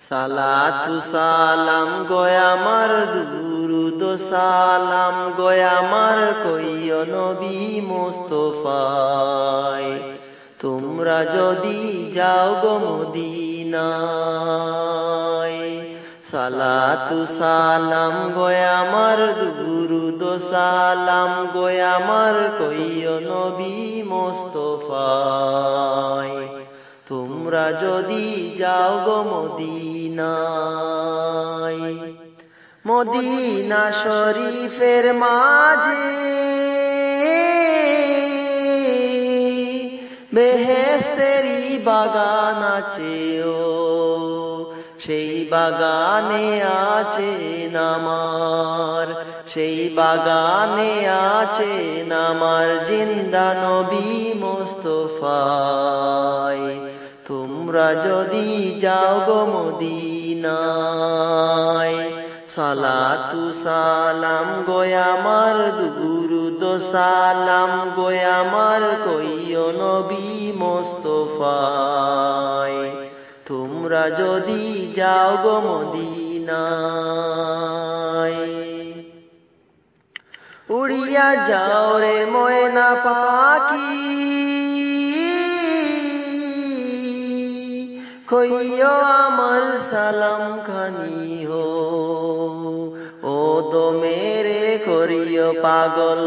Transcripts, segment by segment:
সালাতু সালাম গয় আমার দুরুদ সালাম গয় আমার কইয় নবী মুস্তাফায় তোমরা যদি যাও গো মদিনায় সালাতু সালাম গয় আমার দুরুদ সালাম গয় আমার কইয় নবী মুস্তাফায় তোমরা যদি যাও গো মদিনায় মদিনা শরীফের মাঝে বেহেশতেরি বাগান আছে ও সেই বাগানে আছে নামার সেই বাগানে আছে নামার জিন্দা নবী মুস্তাফায় তোমরা যদি যাও গো মদিনায় সালাতু সালাম গয় আমার দুরুদ সালাম গয় আমার কইয় নবী মুস্তাফায় তোমরা যদি যাও গো মদিনায় উড়িয়া যাও রে ময়না পাখি কইও আমার সালাম খানি হো ও দো মেরে করিও পাগল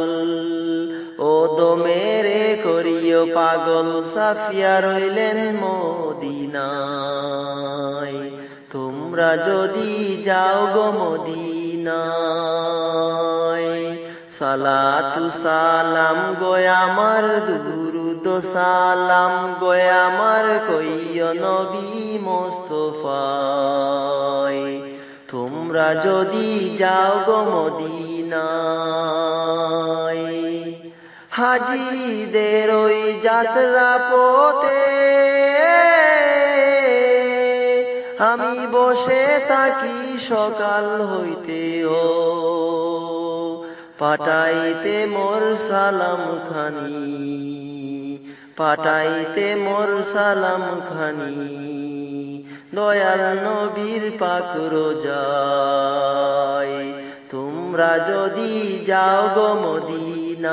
ও দো মেরে করিও পাগল সাফিয়া রইলেন মদিনায় তোমরা যদি যাও গো মদিনায় সালাতু সালাম গয় আমার দুরুদ সালাম গয় আমার কইয় নবী মুস্তাফায় তোমরা যদি যাও গো মদিনায় হাজিদের ওই যাত্রা পথে আমি বসে থাকি সকাল হইতে ও পাঠাইতে মোর সালাম খানি পাঠাইতে মোর সালাম খানি দয়াল নবীর পাক রোজায় তোমরা যদি যাও গো মদিনায়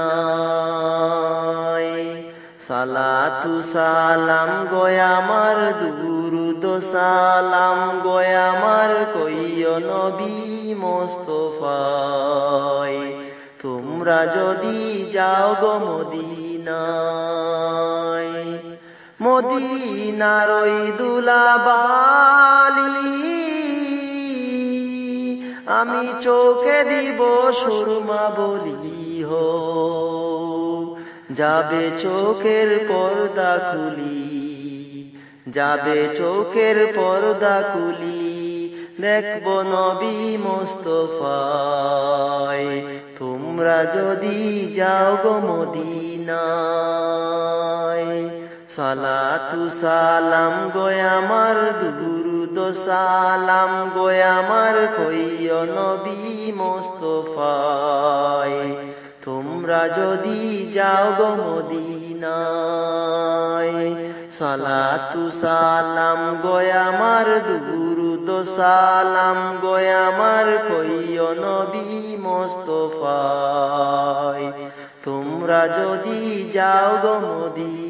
সালাতু সালাম গয় আমার দুরুদ সালাম গয় আমার কইয় নবী মুস্তাফায় তোমরা যদি যাও গো মদিনায় মদিনার ওই দুলাবালি আমি চোখে দিব সুরমা বলি হো যাবে চোখের পর্দা খুলি যাবে চোখের পর্দা খুলি দেখব নবী মুস্তাফায় তোমরা যদি যাও গো মদিনায় সালাতু সালাম গয় আমার দুরুদ সালাম গয় আমার কইয় নবী মুস্তাফায় তোমরা যদি যাও গো মদিনায় সালাতু সালাম গয় আমার দুরুদ সালাম গয় আমার কইয় নবী মুস্তাফায় তোমরা যদি যাও গো মদিনায়।